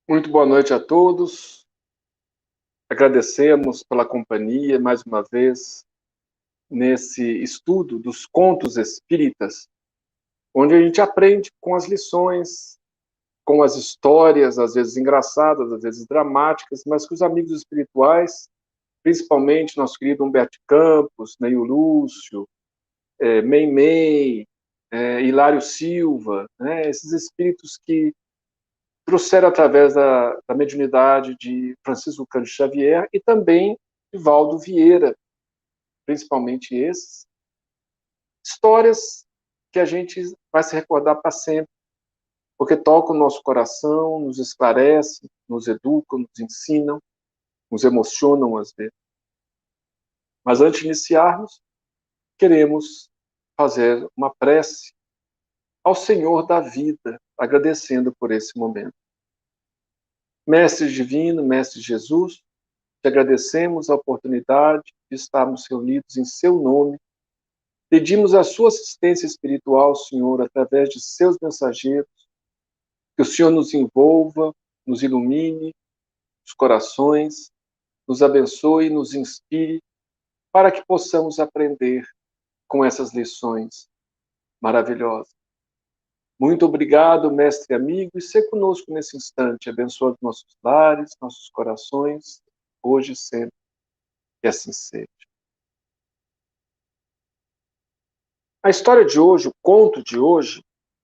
Muito boa noite a todos. Agradecemos pela companhia mais uma vez nesse estudo dos contos espíritas, onde a gente aprende com as lições, com as histórias, às vezes engraçadas, às vezes dramáticas, mas que os amigos espirituais, principalmente nosso querido Humberto Campos, Neio Lúcio, Meimei, Hilário Silva, né, esses espíritos que trouxeram através da mediunidade de Francisco Cândido Xavier e também de Valdo Vieira, principalmente esses, histórias que a gente vai se recordar para sempre, porque tocam o nosso coração, nos esclarecem, nos educam, nos ensinam, nos emocionam às vezes. Mas antes de iniciarmos, queremos fazer uma prece ao Senhor da vida, agradecendo por esse momento. Mestre Divino, Mestre Jesus, te agradecemos a oportunidade de estarmos reunidos em seu nome. Pedimos a sua assistência espiritual, Senhor, através de seus mensageiros, que o Senhor nos envolva, nos ilumine os corações, nos abençoe, nos inspire, para que possamos aprender com essas lições maravilhosas. Muito obrigado, mestre amigo, e ser conosco nesse instante, abençoando nossos lares, nossos corações, hoje e sempre, que assim seja. A história de hoje, o conto de hoje,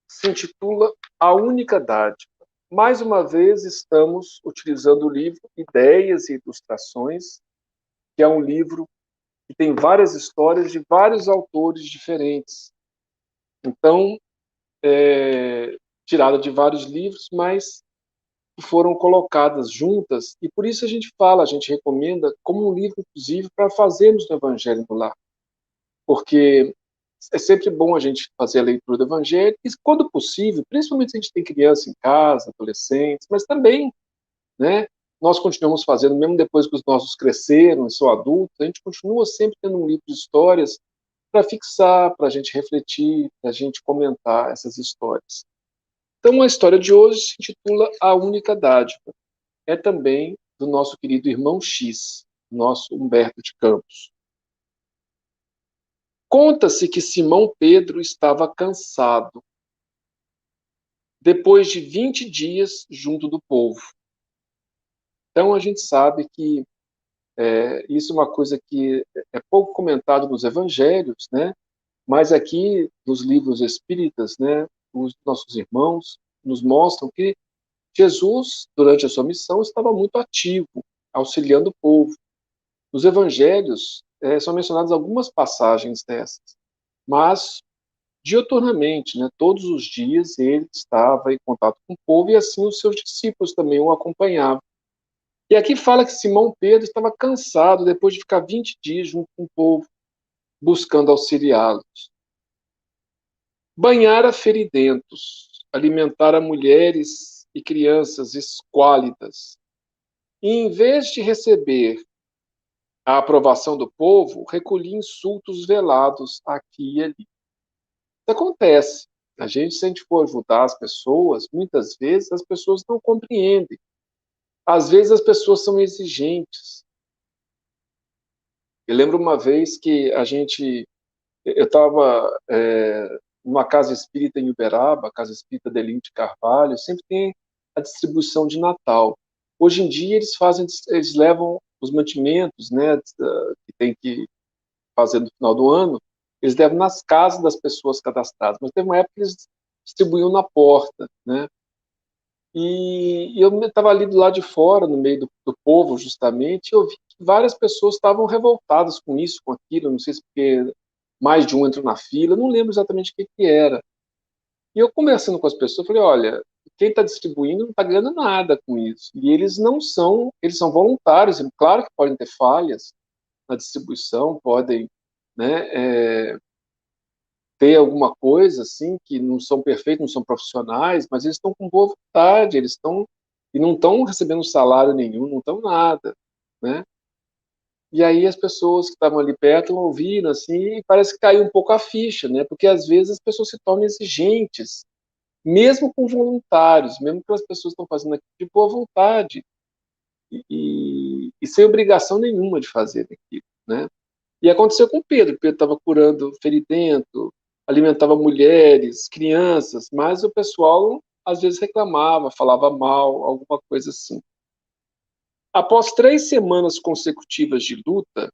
se intitula A Única Dádiva. Mais uma vez, estamos utilizando o livro Ideias e Ilustrações, que é um livro que tem várias histórias de vários autores diferentes. Então, tirada de vários livros, mas que foram colocadas juntas, e por isso a gente recomenda como um livro, inclusive, para fazermos no Evangelho do Lar. Porque é sempre bom a gente fazer a leitura do Evangelho, e quando possível, principalmente se a gente tem criança em casa, adolescentes, mas também, né, nós continuamos fazendo, mesmo depois que os nossos cresceram e são adultos, a gente continua sempre tendo um livro de histórias para fixar, para a gente refletir, para a gente comentar essas histórias. Então, a história de hoje se intitula A Única Dádiva. É também do nosso querido irmão X, nosso Humberto de Campos. Conta-se que Simão Pedro estava cansado, depois de 20 dias junto do povo. Então, a gente sabe que isso é uma coisa que é pouco comentado nos evangelhos, né? Mas aqui, nos livros espíritas, né, os nossos irmãos nos mostram que Jesus, durante a sua missão, estava muito ativo, auxiliando o povo. Nos evangelhos, são mencionadas algumas passagens dessas, mas dioturnamente, né, todos os dias ele estava em contato com o povo e assim os seus discípulos também o acompanhavam. E aqui fala que Simão Pedro estava cansado depois de ficar 20 dias junto com o povo, buscando auxiliá-los. Banhara feridentos, alimentara mulheres e crianças esquálidas. E, em vez de receber a aprovação do povo, recolhia insultos velados aqui e ali. Isso acontece. Se a gente for ajudar as pessoas, muitas vezes as pessoas não compreendem. Às vezes as pessoas são exigentes. Eu lembro uma vez que eu estava numa casa espírita em Uberaba, casa espírita de Elinho de Carvalho, sempre tem a distribuição de Natal. Hoje em dia eles levam os mantimentos, né, que tem que fazer no final do ano, eles levam nas casas das pessoas cadastradas, mas teve uma época que eles distribuíam na porta, né? E eu estava ali do lado de fora, no meio do povo, justamente, e eu vi que várias pessoas estavam revoltadas com isso, com aquilo, não sei se porque mais de um entrou na fila, não lembro exatamente o que que era. E eu conversando com as pessoas, falei, olha, quem está distribuindo não está ganhando nada com isso. E eles são voluntários, claro que podem ter falhas na distribuição, podem, né, ter alguma coisa assim que não são perfeitos, não são profissionais, mas eles estão com boa vontade, eles estão e não estão recebendo salário nenhum, não estão nada, né? E aí as pessoas que estavam ali perto ouvindo assim, e parece que caiu um pouco a ficha, né? Porque às vezes as pessoas se tornam exigentes, mesmo com voluntários, mesmo que as pessoas estão fazendo aquilo de boa vontade e sem obrigação nenhuma de fazer aquilo, né? E aconteceu com Pedro. Pedro estava curando feridento, alimentava mulheres, crianças, mas o pessoal às vezes reclamava, falava mal, alguma coisa assim. Após 3 semanas consecutivas de luta,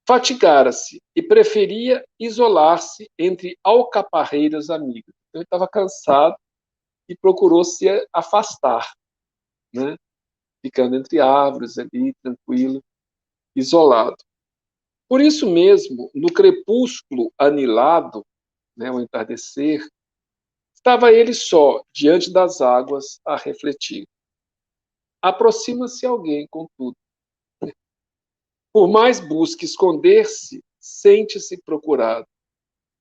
fatigara-se e preferia isolar-se entre alcaparreiras amigas. Então, ele estava cansado e procurou se afastar, né? Ficando entre árvores ali, tranquilo, isolado. Por isso mesmo, no crepúsculo anilado, né, o entardecer, estava ele só, diante das águas, a refletir. Aproxima-se alguém, contudo. Por mais busque esconder-se, sente-se procurado.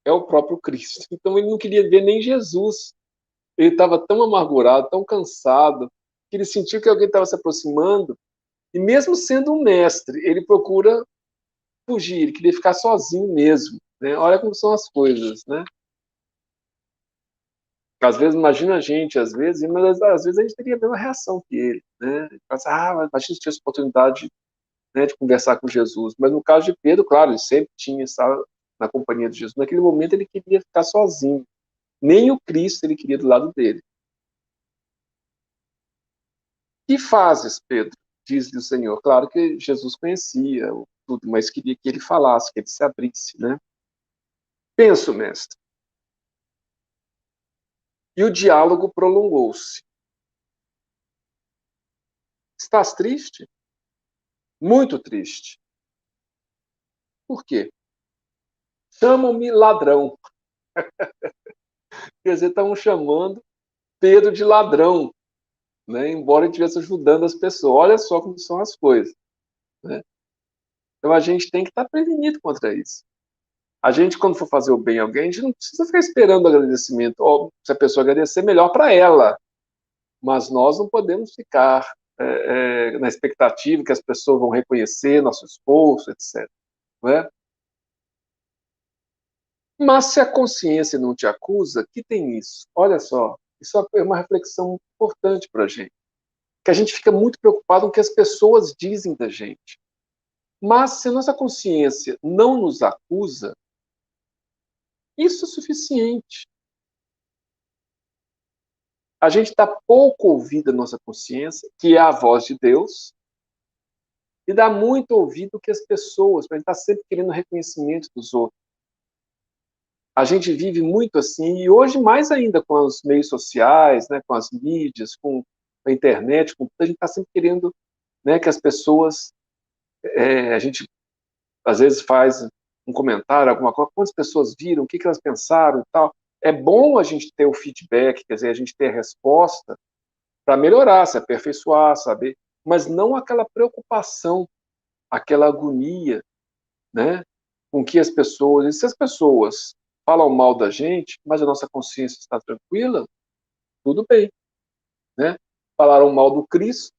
É o próprio Cristo. Então ele não queria ver nem Jesus. Ele estava tão amargurado, tão cansado, que ele sentiu que alguém estava se aproximando, e mesmo sendo um mestre, ele procura fugir, ele queria ficar sozinho mesmo, né? Olha como são as coisas, né? Às vezes, imagina a gente, às vezes, mas às vezes a gente teria a mesma reação que ele, né? Pensa, imagina se tivesse oportunidade, né, de conversar com Jesus. Mas no caso de Pedro, claro, ele sempre tinha estado na companhia de Jesus. Naquele momento ele queria ficar sozinho. Nem o Cristo ele queria do lado dele. Que fazes, Pedro? Diz-lhe o Senhor. Claro que Jesus conhecia tudo, mas queria que ele falasse, que ele se abrisse, né? Penso, mestre. E o diálogo prolongou-se. Estás triste? Muito triste. Por quê? Chamam-me ladrão. Quer dizer, estavam chamando Pedro de ladrão, né? Embora ele estivesse ajudando as pessoas. Olha só como são as coisas, né? Então a gente tem que estar prevenido contra isso. A gente, quando for fazer o bem a alguém, a gente não precisa ficar esperando o agradecimento. Ou, se a pessoa agradecer, melhor para ela. Mas nós não podemos ficar na expectativa que as pessoas vão reconhecer nosso esforço, etc. Não é? Mas se a consciência não te acusa, que tem isso? Olha só, isso é uma reflexão importante para a gente. Que a gente fica muito preocupado com o que as pessoas dizem da gente. Mas se a nossa consciência não nos acusa, isso é suficiente. A gente está pouco ouvindo a nossa consciência, que é a voz de Deus, e dá muito ouvido que as pessoas, a gente está sempre querendo reconhecimento dos outros. A gente vive muito assim, e hoje mais ainda com os meios sociais, né, com as mídias, com a internet, a gente está sempre querendo, né, que as pessoas, a gente às vezes faz um comentário, alguma coisa, quantas pessoas viram, o que elas pensaram e tal. É bom a gente ter o feedback, quer dizer, a gente ter a resposta para melhorar, se aperfeiçoar, saber, mas não aquela preocupação, aquela agonia, né, com que as pessoas, e se as pessoas falam mal da gente, mas a nossa consciência está tranquila, tudo bem, né? Falaram mal do Cristo,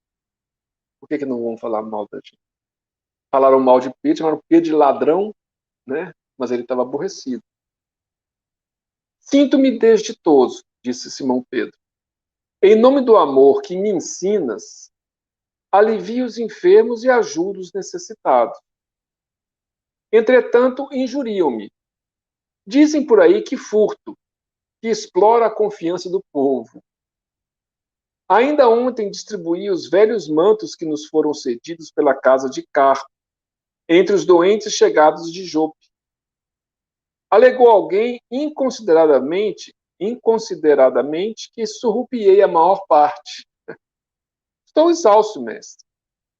por que não vão falar mal da gente? Falaram mal de Pedro, chamaram Pedro de ladrão, né? Mas ele estava aborrecido. Sinto-me desditoso, disse Simão Pedro. Em nome do amor que me ensinas, alivio os enfermos e ajudo os necessitados. Entretanto, injuriam-me. Dizem por aí que furto, que explora a confiança do povo. Ainda ontem distribuí os velhos mantos que nos foram cedidos pela casa de Carpo, entre os doentes chegados de Jope. Alegou alguém inconsideradamente que surrupiei a maior parte. Estou exausto, mestre.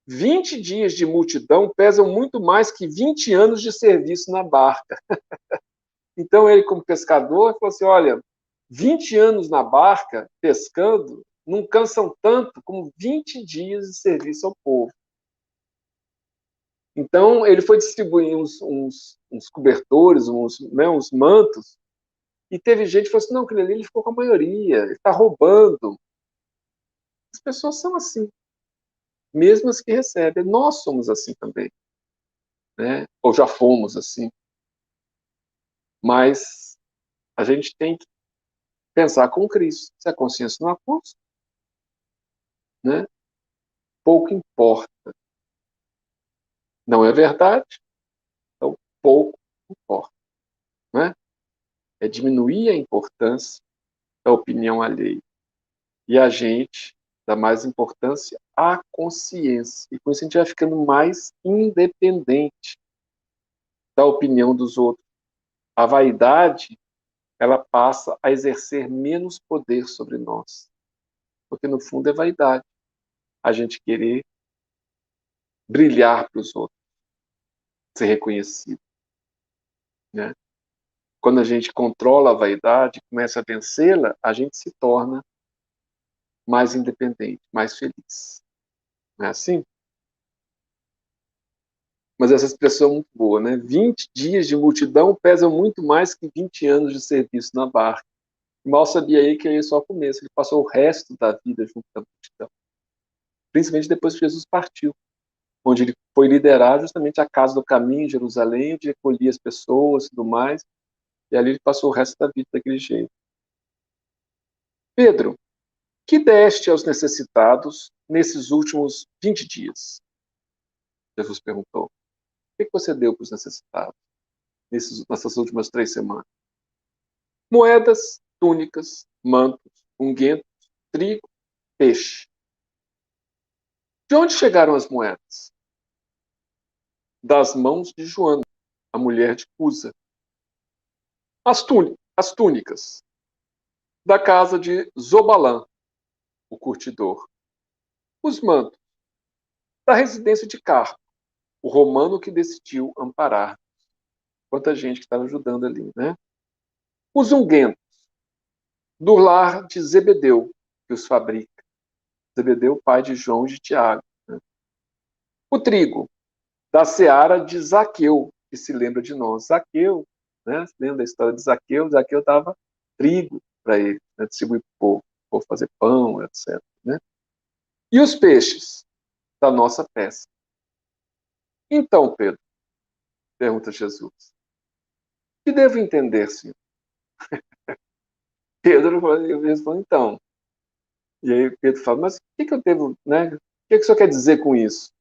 20 dias de multidão pesam muito mais que 20 anos de serviço na barca. Então ele, como pescador, falou assim, olha, 20 anos na barca, pescando, não cansam tanto como 20 dias de serviço ao povo. Então, ele foi distribuir uns cobertores, uns mantos, e teve gente que falou assim, não, aquele ali ele ficou com a maioria, ele está roubando. As pessoas são assim, mesmo as que recebem. Nós somos assim também, né? Ou já fomos assim. Mas a gente tem que pensar com Cristo. Se a consciência não acusa, né? Pouco importa. Não é verdade? Então, pouco importa. Né? É diminuir a importância da opinião alheia. E a gente dá mais importância à consciência. E com isso a gente vai ficando mais independente da opinião dos outros. A vaidade, ela passa a exercer menos poder sobre nós. Porque no fundo é vaidade. A gente querer brilhar para os outros, ser reconhecido. Né? Quando a gente controla a vaidade, começa a vencê-la, a gente se torna mais independente, mais feliz. Não é assim? Mas essa expressão é muito boa, né? 20 dias de multidão pesam muito mais que 20 anos de serviço na barca. Mal sabia ele que aí é só o começo. Ele passou o resto da vida junto da multidão. Principalmente depois que Jesus partiu, onde ele foi liderar justamente a casa do caminho em Jerusalém, onde recolhia as pessoas e tudo mais. E ali ele passou o resto da vida daquele jeito. Pedro, que deste aos necessitados nesses últimos 20 dias? Jesus perguntou. O que você deu para os necessitados nessas últimas 3 semanas? Moedas, túnicas, mantos, unguentos, trigo, peixe. De onde chegaram as moedas? Das mãos de Joana, a mulher de Cusa. As túnicas, da casa de Zobalã, o curtidor. Os mantos, da residência de Carpo, o romano que decidiu amparar. Quanta gente que estava ajudando ali, né? Os unguentos, do lar de Zebedeu, que os fabrica. Zebedeu, pai de João e de Tiago. Né? O trigo, da seara de Zaqueu, que se lembra de nós. Zaqueu, né? Se lembra da história de Zaqueu? Zaqueu dava trigo para ele, né? Distribuir para o povo fazer pão, etc. Né? E os peixes, da nossa pesca. Então, Pedro, pergunta Jesus, que devo entender, Senhor? Pedro responde, então. E aí Pedro fala, mas o que eu devo, né? O que o senhor quer dizer com isso?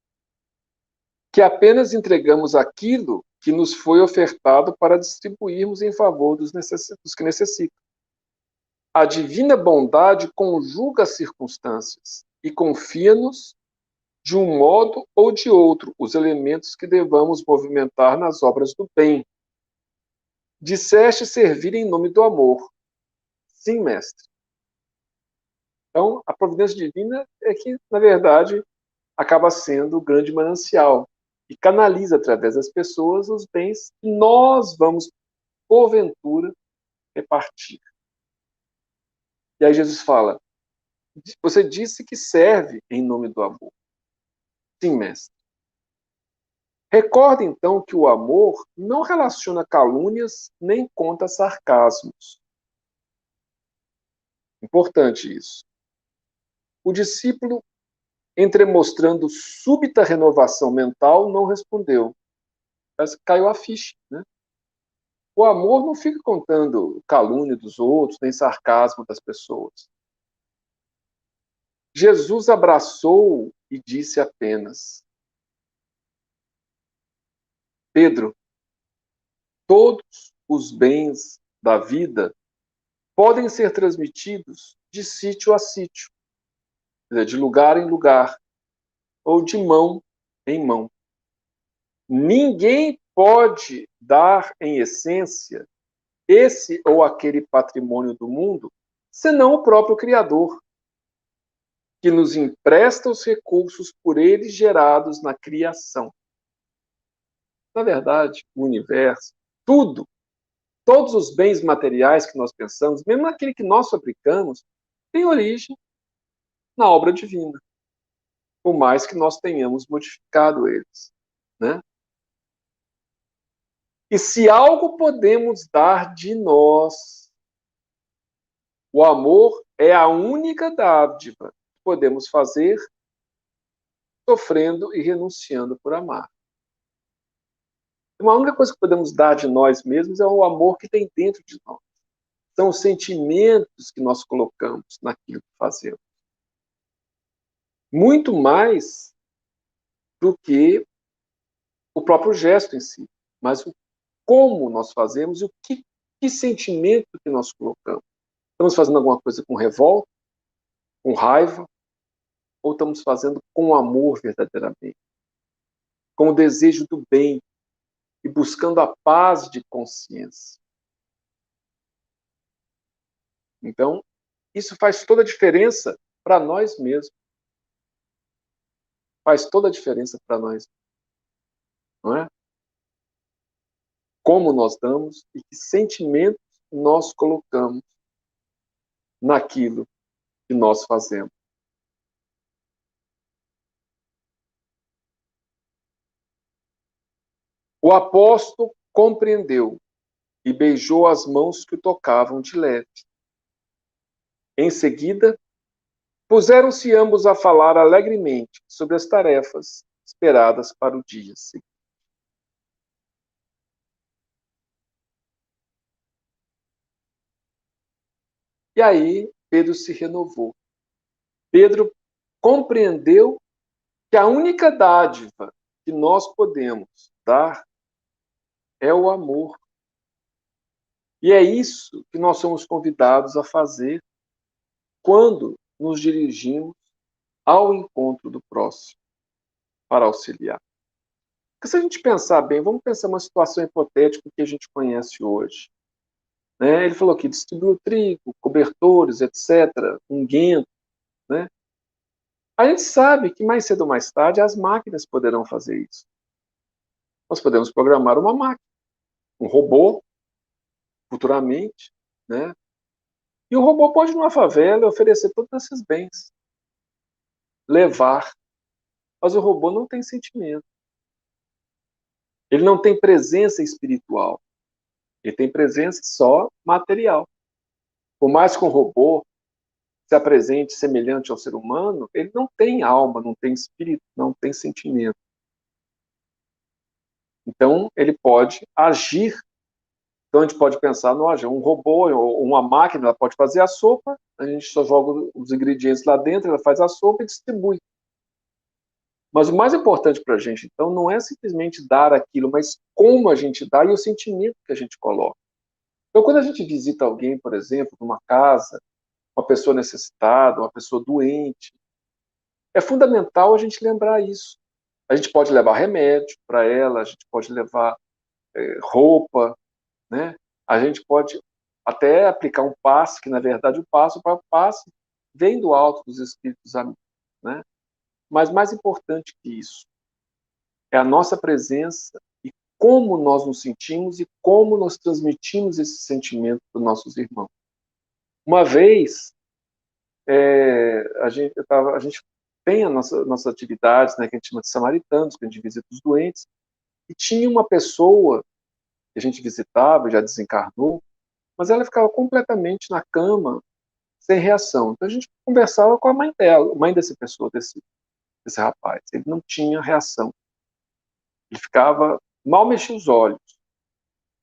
Que apenas entregamos aquilo que nos foi ofertado para distribuirmos em favor dos que necessitam. A divina bondade conjuga as circunstâncias e confia-nos, de um modo ou de outro, os elementos que devamos movimentar nas obras do bem. Disseste servir em nome do amor. Sim, mestre. Então, a providência divina é que, na verdade, acaba sendo o grande manancial e canaliza através das pessoas os bens que nós vamos, porventura, repartir. E aí Jesus fala, você disse que serve em nome do amor. Sim, mestre. Recorda, então, que o amor não relaciona calúnias nem conta sarcasmos. Importante isso. O discípulo, entremostrando súbita renovação mental, não respondeu. Parece que caiu a ficha, né? O amor não fica contando calúnia dos outros, nem sarcasmo das pessoas. Jesus abraçou e disse apenas: Pedro, todos os bens da vida podem ser transmitidos de sítio a sítio, de lugar em lugar, ou de mão em mão. Ninguém pode dar, em essência, esse ou aquele patrimônio do mundo, senão o próprio Criador, que nos empresta os recursos por ele gerados na criação. Na verdade, o universo, tudo, todos os bens materiais que nós pensamos, mesmo aquele que nós fabricamos, tem origem na obra divina, por mais que nós tenhamos modificado eles, né? E se algo podemos dar de nós, o amor é a única dádiva que podemos fazer sofrendo e renunciando por amar. Uma única coisa que podemos dar de nós mesmos é o amor que tem dentro de nós. são os sentimentos que nós colocamos naquilo que fazemos. Muito mais do que o próprio gesto em si, mas o como nós fazemos e que sentimento que nós colocamos. Estamos fazendo alguma coisa com revolta, com raiva, ou estamos fazendo com amor verdadeiramente, com o desejo do bem e buscando a paz de consciência. Então, isso faz toda a diferença para nós mesmos. Faz toda a diferença para nós, não é? Como nós damos e que sentimentos nós colocamos naquilo que nós fazemos. O apóstolo compreendeu e beijou as mãos que o tocavam de leve. Em seguida, puseram-se ambos a falar alegremente sobre as tarefas esperadas para o dia seguinte. E aí, Pedro se renovou. Pedro compreendeu que a única dádiva que nós podemos dar é o amor. E é isso que nós somos convidados a fazer quando nos dirigimos ao encontro do próximo, para auxiliar. Porque se a gente pensar bem, vamos pensar uma situação hipotética que a gente conhece hoje. Né? Ele falou que distribuiu trigo, cobertores, etc., unguento. Né? A gente sabe que mais cedo ou mais tarde as máquinas poderão fazer isso. Nós podemos programar uma máquina, um robô, futuramente, né? E o robô pode ir numa favela e oferecer todos esses bens, levar. Mas o robô não tem sentimento. Ele não tem presença espiritual. Ele tem presença só material. Por mais que um robô se apresente semelhante ao ser humano, ele não tem alma, não tem espírito, não tem sentimento. Então, ele pode agir. Então, a gente pode pensar, nossa, um robô ou uma máquina, ela pode fazer a sopa, a gente só joga os ingredientes lá dentro, ela faz a sopa e distribui. Mas o mais importante para a gente, então, não é simplesmente dar aquilo, mas como a gente dá e o sentimento que a gente coloca. Então, quando a gente visita alguém, por exemplo, numa casa, uma pessoa necessitada, uma pessoa doente, é fundamental a gente lembrar isso. A gente pode levar remédio para ela, a gente pode levar roupa, né? A gente pode até aplicar um passe, que na verdade o próprio passe vem do alto dos espíritos amigos, né? Mas mais importante que isso é a nossa presença e como nós nos sentimos e como nós transmitimos esse sentimento para os nossos irmãos. Uma vez, a gente tem nossas atividades, né, que a gente chama de samaritanos, que a gente visita os doentes, e tinha uma pessoa que a gente visitava, já desencarnou, mas ela ficava completamente na cama, sem reação. Então a gente conversava com a mãe dela, a mãe dessa pessoa, desse rapaz. Ele não tinha reação. Ele ficava, mal mexia os olhos,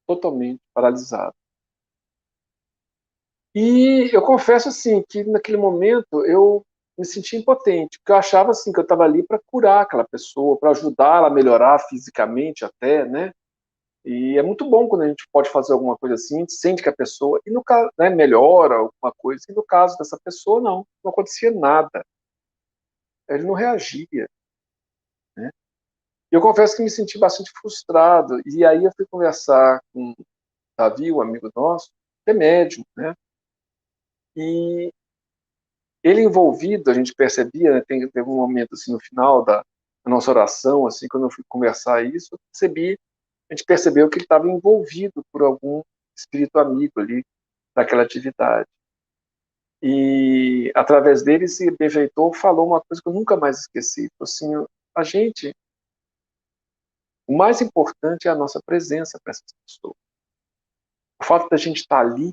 totalmente paralisado. E eu confesso assim que naquele momento eu me senti impotente, porque eu achava assim que eu estava ali para curar aquela pessoa, para ajudá-la a melhorar fisicamente até, né? E é muito bom quando a gente pode fazer alguma coisa assim, a gente sente que a pessoa, e no caso, né, melhora alguma coisa, e no caso dessa pessoa não acontecia nada. Ele não reagia, né? E eu confesso que me senti bastante frustrado, e aí eu fui conversar com o Davi, um amigo nosso, que é médium, né? E ele envolvido, a gente percebia, né, teve um momento assim no final da nossa oração, assim, quando eu fui conversar isso, a gente percebeu que ele estava envolvido por algum espírito amigo ali daquela atividade. E através dele se benfeitor falou uma coisa que eu nunca mais esqueci, assim, a gente, o mais importante é a nossa presença para essas pessoas. O fato da gente estar ali,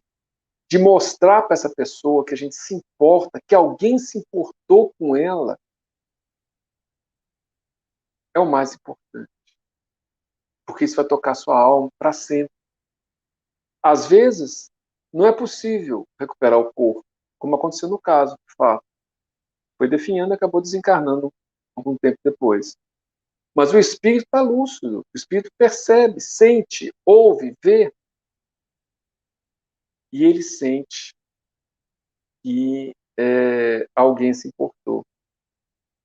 de mostrar para essa pessoa que a gente se importa, que alguém se importou com ela, é o mais importante. Porque isso vai tocar sua alma para sempre. Às vezes, não é possível recuperar o corpo, como aconteceu no caso, de fato. Foi definhando e acabou desencarnando algum tempo depois. Mas o espírito está lúcido, o espírito percebe, sente, ouve, vê, e ele sente que alguém se importou.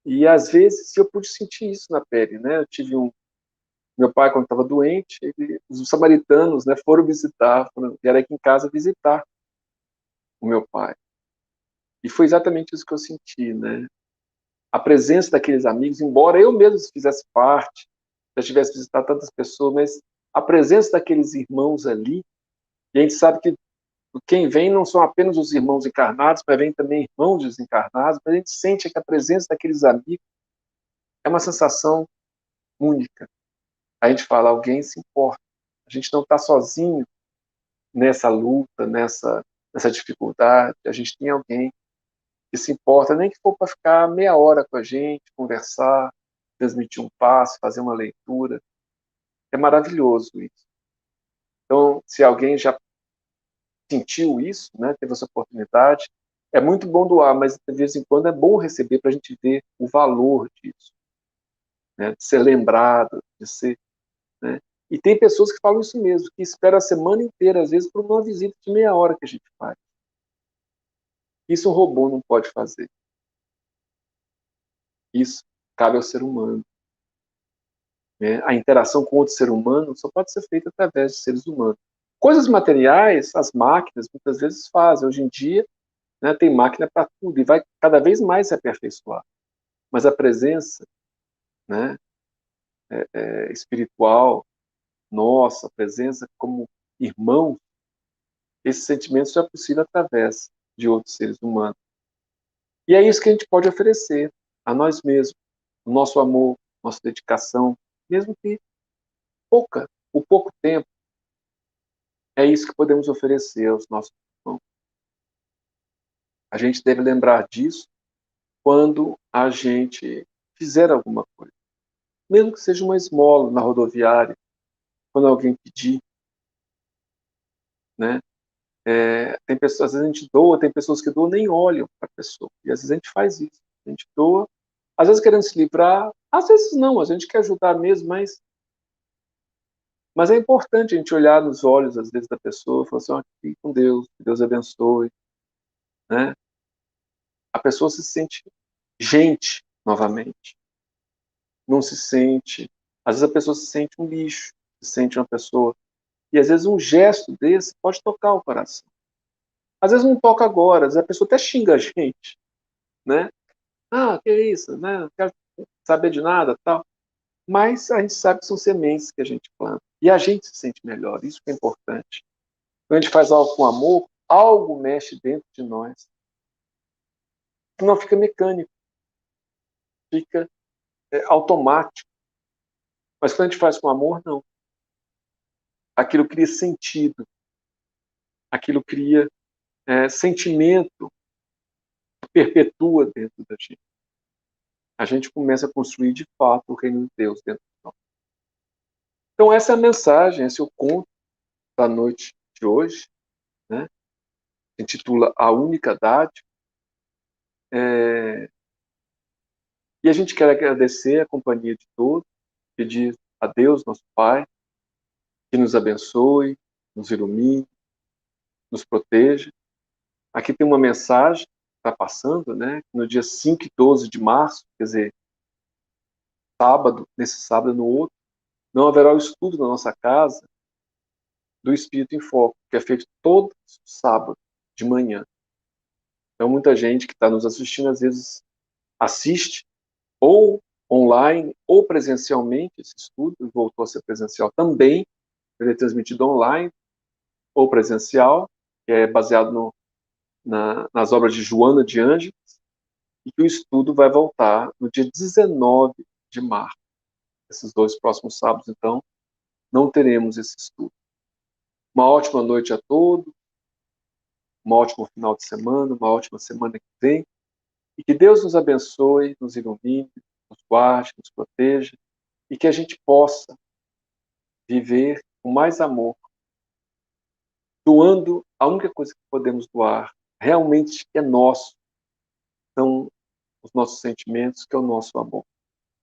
E às vezes eu pude sentir isso na pele, né? Eu tive meu pai quando estava doente, os samaritanos, né, foram visitar, vieram aqui em casa visitar o meu pai. E foi exatamente isso que eu senti, né? A presença daqueles amigos, embora eu mesmo fizesse parte, já tivesse visitado tantas pessoas, mas a presença daqueles irmãos ali, e a gente sabe que quem vem não são apenas os irmãos encarnados, mas vem também irmãos desencarnados, mas a gente sente que a presença daqueles amigos é uma sensação única. A gente fala, alguém se importa. A gente não está sozinho nessa luta, nessa dificuldade. A gente tem alguém que se importa, nem que for para ficar meia hora com a gente, conversar, transmitir um passo, fazer uma leitura. É maravilhoso isso. Então, se alguém já sentiu isso, né, teve essa oportunidade, é muito bom doar, mas de vez em quando é bom receber para a gente ver o valor disso, né, de ser lembrado, de ser, né? E tem pessoas que falam isso mesmo, que esperam a semana inteira, às vezes, por uma visita de meia hora que a gente faz. Isso um robô não pode fazer. Isso cabe ao ser humano. Né? A interação com outro ser humano só pode ser feita através de seres humanos. Coisas materiais, as máquinas muitas vezes fazem. Hoje em dia, né, tem máquina para tudo e vai cada vez mais se aperfeiçoar. Mas a presença, né, espiritual, nossa, a presença como irmão, esse sentimento só é possível através de outros seres humanos. E é isso que a gente pode oferecer a nós mesmos, o nosso amor, nossa dedicação, mesmo que o pouco tempo, é isso que podemos oferecer aos nossos irmãos. A gente deve lembrar disso quando a gente fizer alguma coisa. Mesmo que seja uma esmola na rodoviária, quando alguém pedir, né? Tem pessoas, às vezes a gente doa, tem pessoas que doam nem olham para a pessoa. E às vezes a gente faz isso. A gente doa, às vezes querendo se livrar, às vezes não, a gente quer ajudar mesmo, mas é importante a gente olhar nos olhos, às vezes, da pessoa e falar assim, oh, fique com Deus, que Deus abençoe. Né? A pessoa se sente gente novamente. Não se sente. Às vezes a pessoa se sente um lixo, se sente uma pessoa. E às vezes um gesto desse pode tocar o coração. Às vezes não toca agora, às vezes a pessoa até xinga a gente, né? Ah, que é isso, né? Não quero saber de nada, tal. Mas a gente sabe que são sementes que a gente planta. E a gente se sente melhor, isso que é importante. Quando a gente faz algo com amor, algo mexe dentro de nós. Não fica mecânico, fica automático. Mas quando a gente faz com amor, não. Aquilo cria sentido, aquilo cria sentimento, perpetua dentro da gente. A gente começa a construir de fato o reino de Deus dentro de nós. Então essa é a mensagem, esse é o conto da noite de hoje, né? Se intitula A Única Dádiva. E a gente quer agradecer a companhia de todos, pedir a Deus, nosso Pai, que nos abençoe, nos ilumine, nos proteja. Aqui tem uma mensagem que está passando, né? No dia 5 e 12 de março, quer dizer, sábado, nesse sábado e no outro, não haverá o estudo na nossa casa do Espírito em Foco, que é feito todo sábado de manhã. Então, muita gente que está nos assistindo, às vezes, assiste ou online ou presencialmente esse estudo, voltou a ser presencial também, ele é transmitido online ou presencial, que é baseado nas obras de Joana de Ângeles, e que o estudo vai voltar no dia 19 de março. Esses 2 próximos sábados, então, não teremos esse estudo. Uma ótima noite a todos, um ótimo final de semana, uma ótima semana que vem, e que Deus nos abençoe, nos ilumine, nos guarde, nos proteja, e que a gente possa viver com mais amor doando a única coisa que podemos doar, realmente é nosso, são os nossos sentimentos, que é o nosso amor.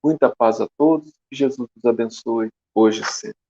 Muita paz a todos, que Jesus nos abençoe hoje e sempre.